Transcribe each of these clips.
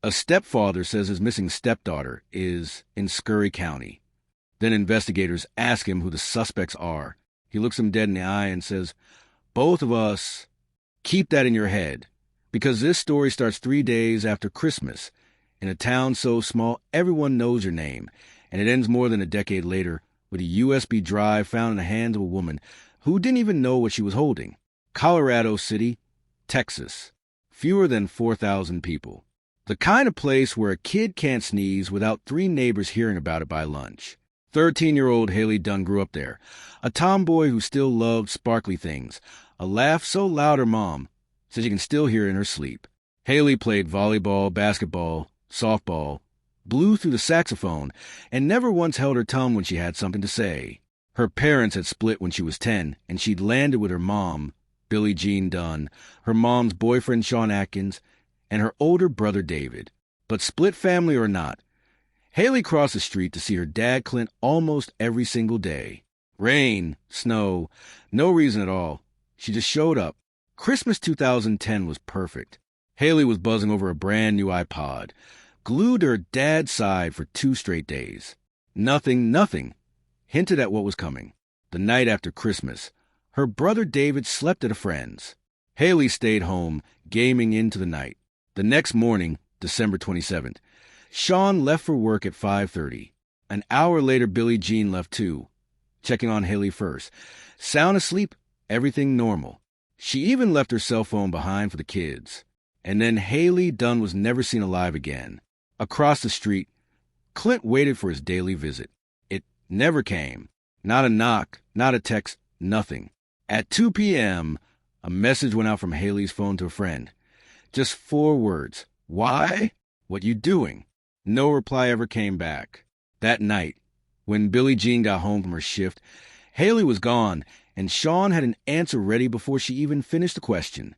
A stepfather says his missing stepdaughter is in Scurry County. Then investigators ask him who the suspects are. He looks them dead in the eye and says, "Both of us, keep that in your head, because this story starts 3 days after Christmas, in a town so small everyone knows your name, and it ends more than a decade later with a USB drive found in the hands of a woman who didn't even know what she was holding. Colorado City, Texas. Fewer than 4,000 people. The kind of place where a kid can't sneeze without 3 neighbors hearing about it by lunch. 13-year-old Haley Dunn grew up there, a tomboy who still loved sparkly things, a laugh so loud her mom said you can still hear it in her sleep. Haley played volleyball, basketball, softball, blew through the saxophone, and never once held her tongue when she had something to say. Her parents had split when she was 10, and she'd landed with her mom, Billie Jean Dunn, her mom's boyfriend Sean Atkins, and her older brother David. But split family or not, Haley crossed the street to see her dad Clint almost every single day. Rain, snow, no reason at all. She just showed up. Christmas 2010 was perfect. Haley was buzzing over a brand new iPod, glued to her dad's side for 2 straight days. Nothing hinted at what was coming. The night after Christmas, her brother David slept at a friend's. Haley stayed home, gaming into the night. The next morning, December 27th, Sean left for work at 5:30. An hour later, Billie Jean left too, checking on Haley first. Sound asleep, everything normal. She even left her cell phone behind for the kids. And then Haley Dunn was never seen alive again. Across the street, Clint waited for his daily visit. It never came. Not a knock, not a text, nothing. At 2 p.m., a message went out from Haley's phone to a friend. Just 4 words. Why? What you doing? No reply ever came back. That night, when Billie Jean got home from her shift, Haley was gone, and Sean had an answer ready before she even finished the question.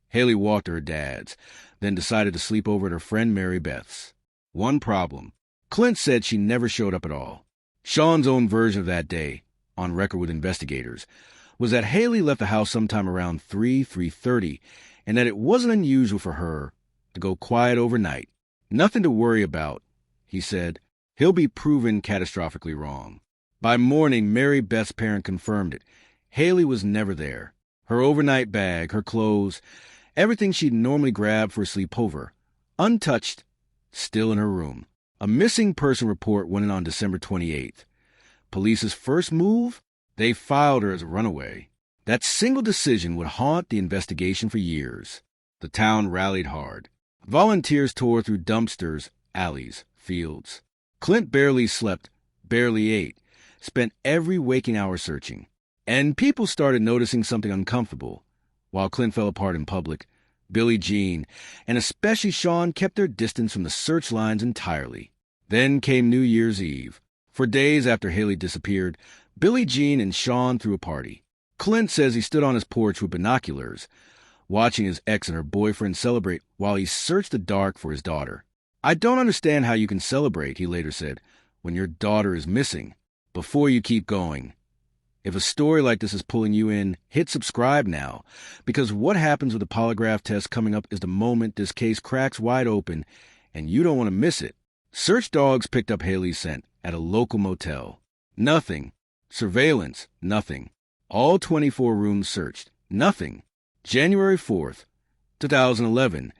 Haley walked to her dad's, then decided to sleep over at her friend Mary Beth's. One problem. Clint said she never showed up at all. Sean's own version of that day, on record with investigators, was that Haley left the house sometime around 3:30, and that it wasn't unusual for her to go quiet overnight. Nothing to worry about, he said. He'll be proven catastrophically wrong. By morning, Mary Beth's parent confirmed it. Haley was never there. Her overnight bag, her clothes, everything she'd normally grab for a sleepover, untouched, still in her room. A missing person report went in on December 28th. Police's first move? They filed her as a runaway. That single decision would haunt the investigation for years. The town rallied hard. Volunteers tore through dumpsters, alleys, fields. Clint barely slept, barely ate, spent every waking hour searching. And people started noticing something uncomfortable. While Clint fell apart in public, Billie Jean, and especially Sean, kept their distance from the search lines entirely. Then came New Year's Eve. For days after Haley disappeared, Billie Jean and Sean threw a party. Clint says he stood on his porch with binoculars, watching his ex and her boyfriend celebrate while he searched the dark for his daughter. "I don't understand how you can celebrate," he later said, "when your daughter is missing." Before you keep going, if a story like this is pulling you in, hit subscribe now, because what happens with the polygraph test coming up is the moment this case cracks wide open, and you don't want to miss it. Search dogs picked up Haley's scent at a local motel. Nothing. Surveillance, nothing. All 24 rooms searched, nothing. January 4th, 2011,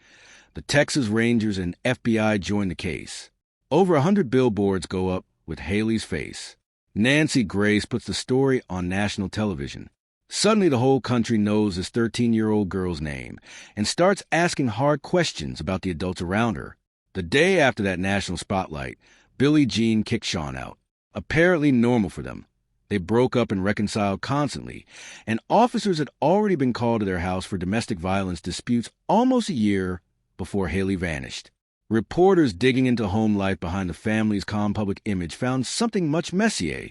the Texas Rangers and FBI joined the case. Over 100 billboards go up with Haley's face. Nancy Grace puts the story on national television. Suddenly the whole country knows this 13-year-old girl's name and starts asking hard questions about the adults around her. The day after that national spotlight, Billie Jean kicked Sean out. Apparently normal for them. They broke up and reconciled constantly, and officers had already been called to their house for domestic violence disputes almost a year before Haley vanished. Reporters digging into home life behind the family's calm public image found something much messier.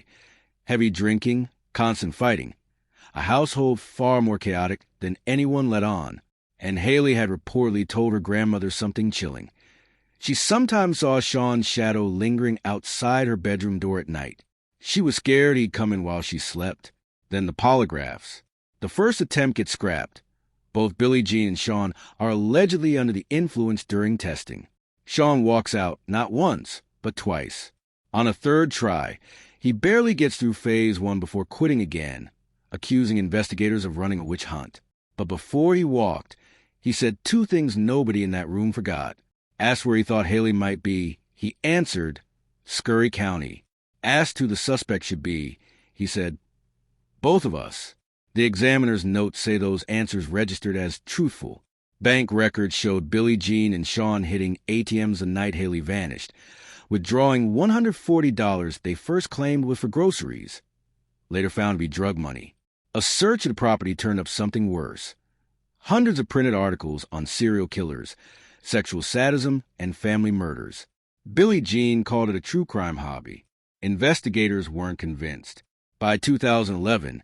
Heavy drinking, constant fighting. A household far more chaotic than anyone let on. And Haley had reportedly told her grandmother something chilling. She sometimes saw Sean's shadow lingering outside her bedroom door at night. She was scared he'd come in while she slept. Then the polygraphs. The first attempt gets scrapped. Both Billie Jean and Sean are allegedly under the influence during testing. Sean walks out not once, but twice. On a third try, he barely gets through phase 1 before quitting again, accusing investigators of running a witch hunt. But before he walked, he said two things nobody in that room forgot. Asked where he thought Haley might be, he answered, Scurry County. Asked who the suspect should be, he said, both of us. The examiner's notes say those answers registered as truthful. Bank records showed Billie Jean and Sean hitting ATMs the night Haley vanished, withdrawing $140 they first claimed was for groceries, later found to be drug money. A search of the property turned up something worse. Hundreds of printed articles on serial killers, sexual sadism, and family murders. Billie Jean called it a true crime hobby. Investigators weren't convinced. By 2011,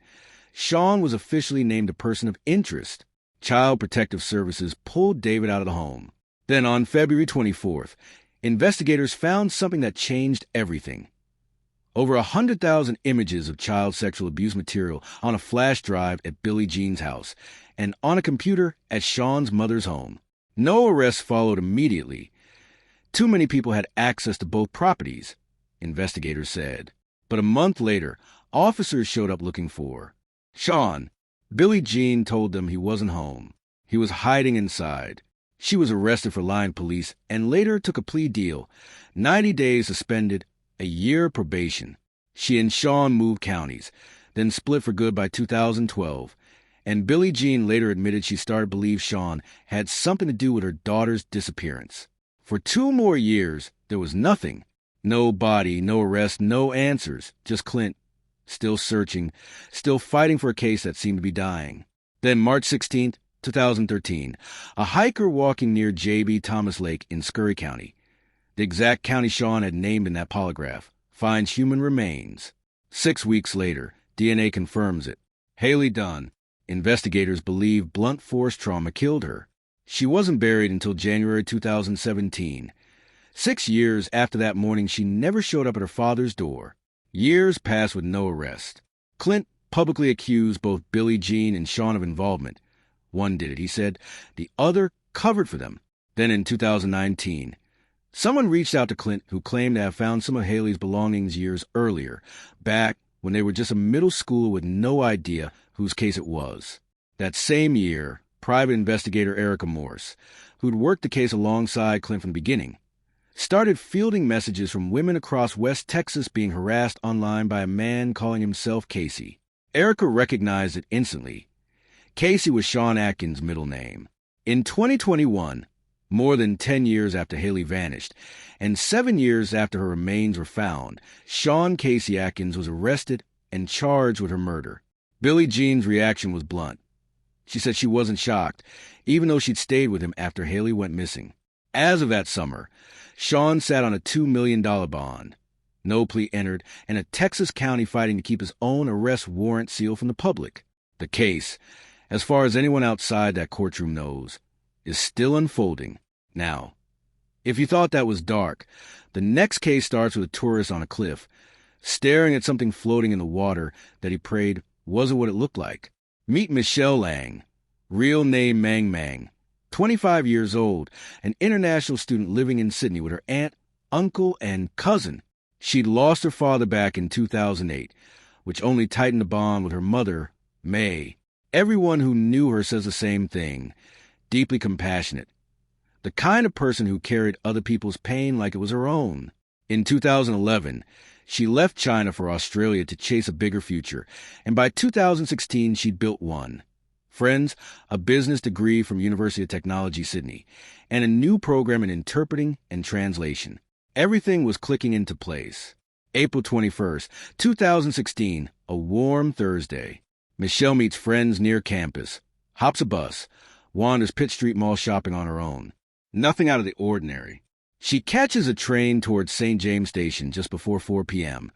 Sean was officially named a person of interest. Child Protective Services pulled David out of the home. Then on February 24th, investigators found something that changed everything. Over 100,000 images of child sexual abuse material on a flash drive at Billie Jean's house and on a computer at Sean's mother's home. No arrests followed immediately. Too many people had access to both properties, investigators said. But a month later, officers showed up looking for Sean. Billie Jean told them he wasn't home. He was hiding inside. She was arrested for lying to police and later took a plea deal, 90 days suspended, a year probation. She and Sean moved counties, then split for good by 2012, and Billie Jean later admitted she started to believe Sean had something to do with her daughter's disappearance. For 2 more years, there was nothing. No body, no arrest, no answers, just Clint, still searching, still fighting for a case that seemed to be dying. Then March 16th, 2013, a hiker walking near J.B. Thomas Lake in Scurry County, the exact county Sean had named in that polygraph, finds human remains. 6 weeks later, DNA confirms it. Haley Dunn. Investigators believe blunt force trauma killed her. She wasn't buried until January 2017. 6 years after that morning, she never showed up at her father's door. Years passed with no arrest. Clint publicly accused both Billie Jean and Sean of involvement. One did it, he said. The other covered for them. Then in 2019, someone reached out to Clint who claimed to have found some of Haley's belongings years earlier, back when they were just a middle schooler with no idea whose case it was. That same year, private investigator Erica Morse, who'd worked the case alongside Clint from the beginning, started fielding messages from women across West Texas being harassed online by a man calling himself Casey. Erica recognized it instantly. Casey was Sean Atkins' middle name. In 2021, more than 10 years after Haley vanished, and 7 years after her remains were found, Sean Casey Atkins was arrested and charged with her murder. Billie Jean's reaction was blunt. She said she wasn't shocked, even though she'd stayed with him after Haley went missing. As of that summer, Sean sat on a $2 million bond, no plea entered, and a Texas county fighting to keep his own arrest warrant sealed from the public. The case, as far as anyone outside that courtroom knows, is still unfolding. Now, if you thought that was dark, the next case starts with a tourist on a cliff, staring at something floating in the water that he prayed wasn't what it looked like. Meet Michelle Lang, real name Mang Mang, 25 years old, an international student living in Sydney with her aunt, uncle, and cousin. She'd lost her father back in 2008, which only tightened the bond with her mother, May. Everyone who knew her says the same thing. Deeply compassionate. The kind of person who carried other people's pain like it was her own. In 2011, she left China for Australia to chase a bigger future, and by 2016 she'd built one. Friends, a business degree from University of Technology, Sydney, and a new program in interpreting and translation. Everything was clicking into place. April 21st, 2016, a warm Thursday. Michelle meets friends near campus, hops a bus, wanders Pitt Street Mall shopping on her own. Nothing out of the ordinary. She catches a train towards St. James Station just before 4 p.m.,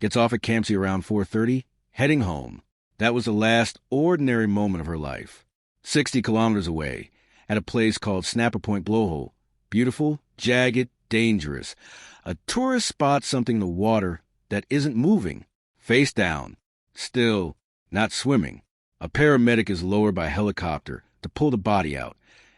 gets off at Campsie around 4:30, heading home. That was the last ordinary moment of her life. 60 kilometers away, at a place called Snapper Point Blowhole. Beautiful, jagged, dangerous. A tourist spots something in the water that isn't moving. Face down. Still, not swimming. A paramedic is lowered by helicopter to pull the body out,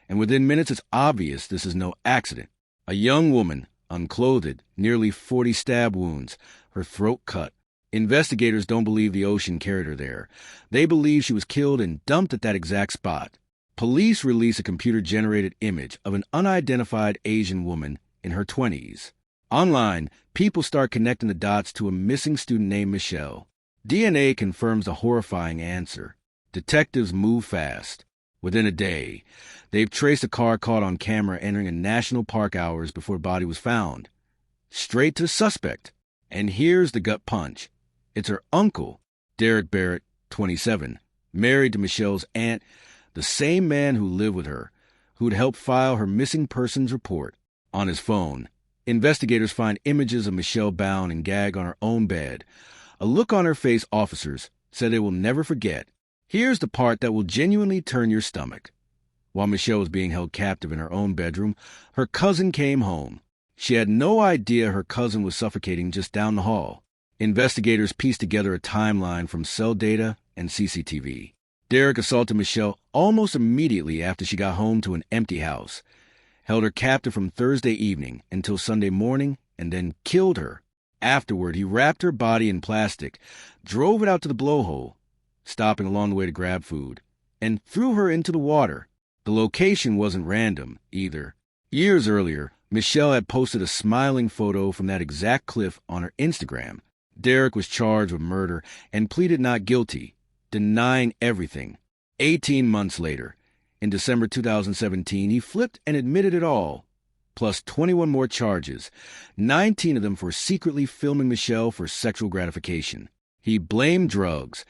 and within minutes it's obvious this is no accident. A young woman, unclothed, nearly 40 stab wounds, her throat cut. Investigators don't believe the ocean carried her there. They believe she was killed and dumped at that exact spot. Police release a computer-generated image of an unidentified Asian woman in her 20s. Online, people start connecting the dots to a missing student named Michelle. DNA confirms the horrifying answer. Detectives move fast. Within a day, they've traced a car caught on camera entering a national park hours before the body was found. Straight to the suspect. And here's the gut punch. It's her uncle, Derek Barrett, 27, married to Michelle's aunt, the same man who lived with her, who'd helped file her missing persons report. On his phone, investigators find images of Michelle bound and gagged on her own bed. A look on her face officers said they will never forget. Here's the part that will genuinely turn your stomach. While Michelle was being held captive in her own bedroom, her cousin came home. She had no idea her cousin was suffocating just down the hall. Investigators pieced together a timeline from cell data and CCTV. Derek assaulted Michelle almost immediately after she got home to an empty house, held her captive from Thursday evening until Sunday morning, and then killed her. Afterward, he wrapped her body in plastic, drove it out to the blowhole, stopping along the way to grab food, and threw her into the water. The location wasn't random, either. Years earlier, Michelle had posted a smiling photo from that exact cliff on her Instagram. Derek was charged with murder and pleaded not guilty, denying everything. 18 months later, in December 2017, he flipped and admitted it all, plus 21 more charges, 19 of them for secretly filming Michelle for sexual gratification. He blamed drugs,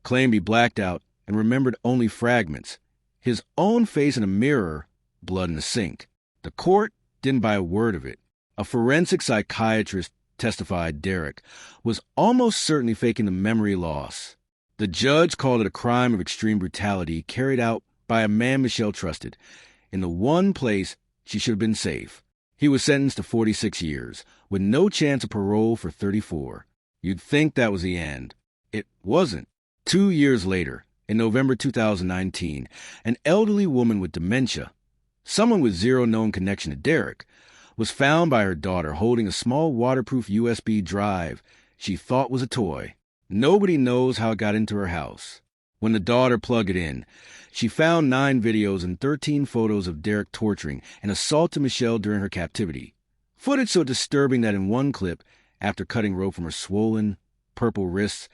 claimed he blacked out, and remembered only fragments. His own face in a mirror, blood in the sink. The court didn't buy a word of it. A forensic psychiatrist testified Derek was almost certainly faking the memory loss. The judge called it a crime of extreme brutality carried out by a man Michelle trusted, in the one place she should have been safe. He was sentenced to 46 years, with no chance of parole for 34. You'd think that was the end. It wasn't. 2 years later, in November 2019, an elderly woman with dementia, someone with zero known connection to Derek, was found by her daughter holding a small waterproof USB drive she thought was a toy. Nobody knows how it got into her house. When the daughter plugged it in, she found 9 videos and 13 photos of Derek torturing and assaulting Michelle during her captivity. Footage so disturbing that in one clip, after cutting rope from her swollen, purple wrists,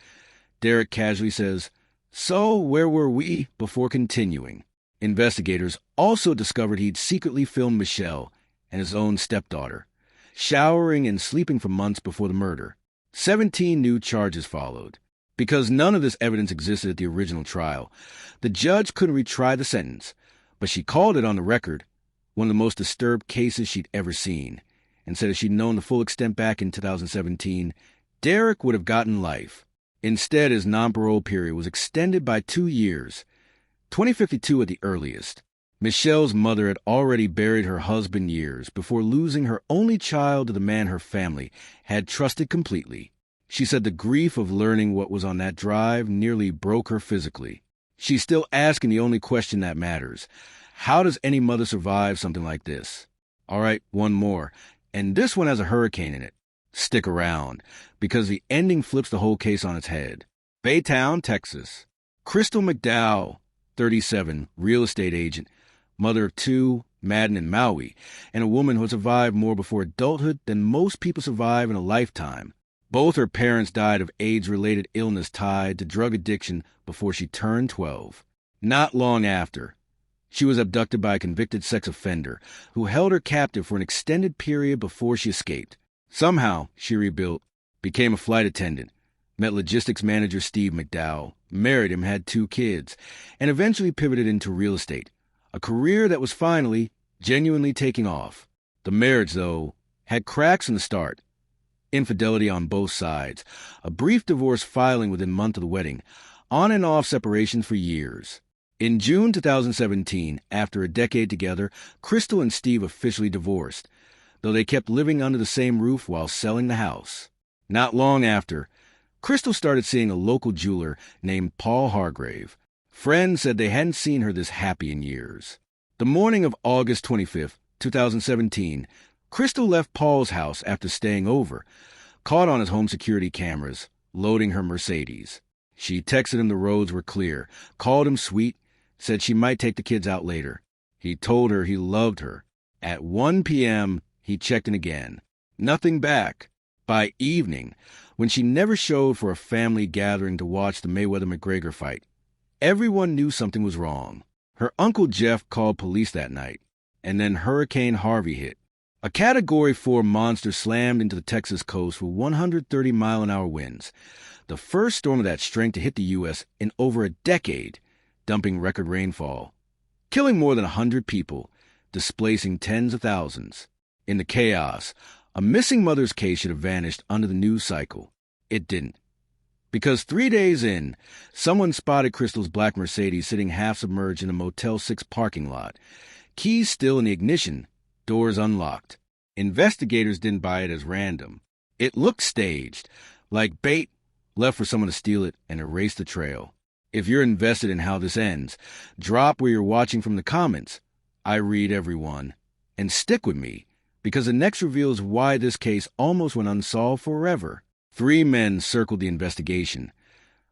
Derek casually says, "So where were we?" before continuing. Investigators also discovered he'd secretly filmed Michelle and his own stepdaughter, showering and sleeping for months before the murder. 17 new charges followed. Because none of this evidence existed at the original trial, the judge couldn't retry the sentence, but she called it on the record one of the most disturbed cases she'd ever seen, and said if she'd known the full extent back in 2017, Derek would have gotten life. Instead, his non-parole period was extended by 2 years, 2052 at the earliest. Michelle's mother had already buried her husband years before losing her only child to the man her family had trusted completely. She said the grief of learning what was on that drive nearly broke her physically. She's still asking the only question that matters. How does any mother survive something like this? All right, one more. And this one has a hurricane in it. Stick around, because the ending flips the whole case on its head. Baytown, Texas. Crystal McDowell, 37, real estate agent, mother of 2, Madden and Maui, and a woman who survived more before adulthood than most people survive in a lifetime. Both her parents died of AIDS-related illness tied to drug addiction before she turned 12. Not long after, she was abducted by a convicted sex offender who held her captive for an extended period before she escaped. Somehow, she rebuilt, became a flight attendant, met logistics manager Steve McDowell, married him, had 2 kids, and eventually pivoted into real estate, a career that was finally, genuinely taking off. The marriage, though, had cracks in the start. Infidelity on both sides, a brief divorce filing within a month of the wedding, on and off separations for years. In June 2017, after a decade together, Crystal and Steve officially divorced, though they kept living under the same roof while selling the house. Not long after, Crystal started seeing a local jeweler named Paul Hargrave. Friends said they hadn't seen her this happy in years. The morning of August 25th, 2017, Crystal left Paul's house after staying over, caught on his home security cameras, loading her Mercedes. She texted him the roads were clear, called him sweet, said she might take the kids out later. He told her he loved her. At 1 p.m., he checked in again. Nothing back. By evening, when she never showed for a family gathering to watch the Mayweather-McGregor fight, everyone knew something was wrong. Her Uncle Jeff called police that night, and then Hurricane Harvey hit. A Category 4 monster slammed into the Texas coast with 130-mile-an-hour winds, the first storm of that strength to hit the U.S. in over a decade, dumping record rainfall, killing more than 100 people, displacing tens of thousands. In the chaos, a missing mother's case should have vanished under the news cycle. It didn't. Because 3 days in, someone spotted Crystal's black Mercedes sitting half submerged in a Motel 6 parking lot, keys still in the ignition, doors unlocked. Investigators didn't buy it as random. It looked staged, like bait left for someone to steal it and erase the trail. If you're invested in how this ends, drop where you're watching from the comments. I read everyone. And stick with me, because the next reveals why this case almost went unsolved forever. 3 men circled the investigation.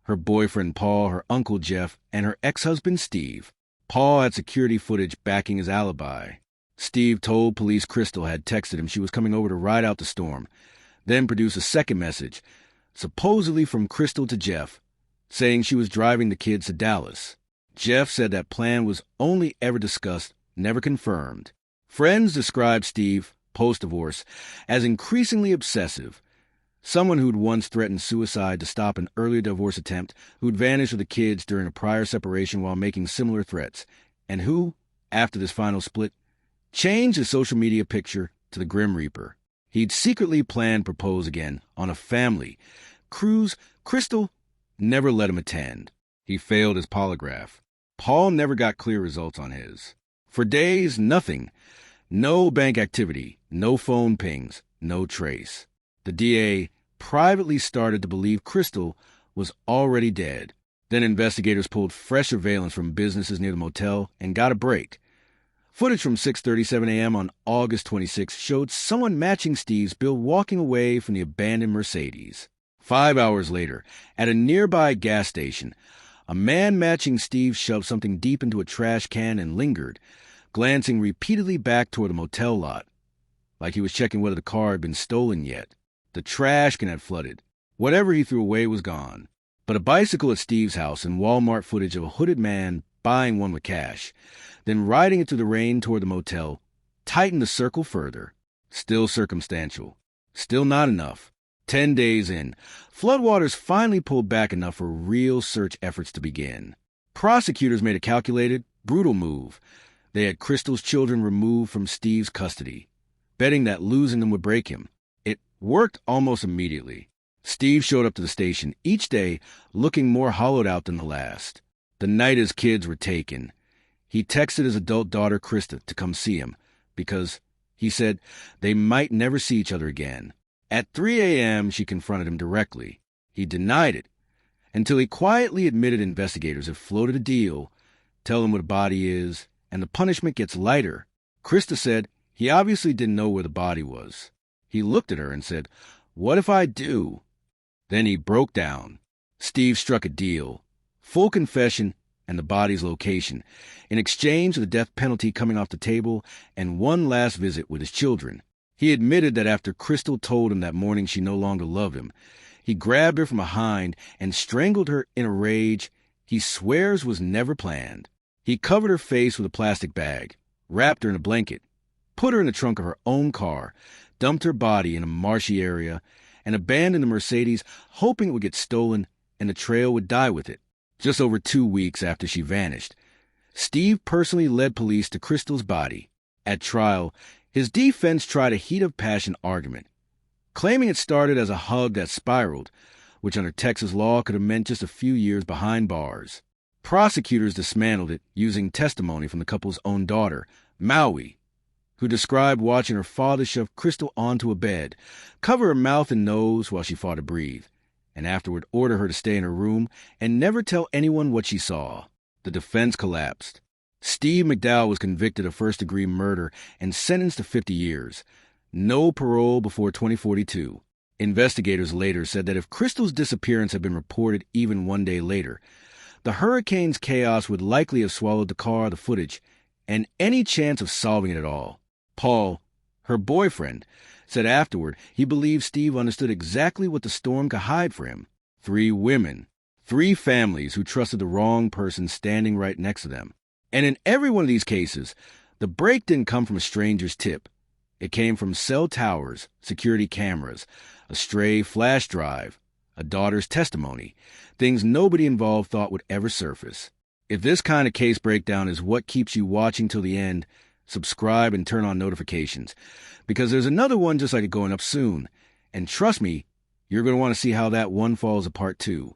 Her boyfriend Paul, her Uncle Jeff, and her ex-husband Steve. Paul had security footage backing his alibi. Steve told police Crystal had texted him she was coming over to ride out the storm, then produced a second message, supposedly from Crystal to Jeff, saying she was driving the kids to Dallas. Jeff said that plan was only ever discussed, never confirmed. Friends described Steve, post-divorce, as increasingly obsessive, someone who'd once threatened suicide to stop an earlier divorce attempt, who'd vanished with the kids during a prior separation while making similar threats, and who, after this final split, changed his social media picture to the Grim Reaper. He'd secretly planned to propose again on a family cruise Crystal never let him attend. He failed his polygraph. Paul never got clear results on his. For days, nothing. No bank activity, no phone pings, no trace. The DA privately started to believe Crystal was already dead. Then investigators pulled fresh surveillance from businesses near the motel and got a break. Footage from 6:37 a.m. on August 26 showed someone matching Steve's bill walking away from the abandoned Mercedes. 5 hours later, at a nearby gas station, a man matching Steve shoved something deep into a trash can and lingered, glancing repeatedly back toward the motel lot, like he was checking whether the car had been stolen yet. The trash can had flooded. Whatever he threw away was gone. But a bicycle at Steve's house and Walmart footage of a hooded man buying one with cash, then riding it through the rain toward the motel, tightened the circle further. Still circumstantial. Still not enough. 10 days in, floodwaters finally pulled back enough for real search efforts to begin. Prosecutors made a calculated, brutal move. They had Crystal's children removed from Steve's custody, betting that losing them would break him. It worked almost immediately. Steve showed up to the station each day looking more hollowed out than the last. The night his kids were taken, he texted his adult daughter Krista to come see him because, he said, they might never see each other again. At 3 a.m., she confronted him directly. He denied it, until he quietly admitted investigators have floated a deal, tell him what a body is, and the punishment gets lighter. Krista said he obviously didn't know where the body was. He looked at her and said, "What if I do?" Then he broke down. Steve struck a deal. Full confession and the body's location, in exchange for the death penalty coming off the table and one last visit with his children. He admitted that after Crystal told him that morning she no longer loved him, he grabbed her from behind and strangled her in a rage he swears was never planned. He covered her face with a plastic bag, wrapped her in a blanket, put her in the trunk of her own car, dumped her body in a marshy area, and abandoned the Mercedes, hoping it would get stolen and the trail would die with it. Just over 2 weeks after she vanished, Steve personally led police to Crystal's body. At trial, his defense tried a heat-of-passion argument, claiming it started as a hug that spiraled, which under Texas law could have meant just a few years behind bars. Prosecutors dismantled it using testimony from the couple's own daughter, Maui, who described watching her father shove Crystal onto a bed, cover her mouth and nose while she fought to breathe, and afterward order her to stay in her room and never tell anyone what she saw. The defense collapsed. Steve McDowell was convicted of first-degree murder and sentenced to 50 years. No parole before 2042. Investigators later said that if Crystal's disappearance had been reported even one day later, the hurricane's chaos would likely have swallowed the car, the footage, and any chance of solving it at all. Paul, her boyfriend, said afterward he believed Steve understood exactly what the storm could hide for him. 3 women, 3 families who trusted the wrong person standing right next to them. And in every one of these cases, the break didn't come from a stranger's tip. It came from cell towers, security cameras, a stray flash drive, a daughter's testimony, things nobody involved thought would ever surface. If this kind of case breakdown is what keeps you watching till the end, subscribe and turn on notifications, because there's another one just like it going up soon. And trust me, you're going to want to see how that one falls apart too.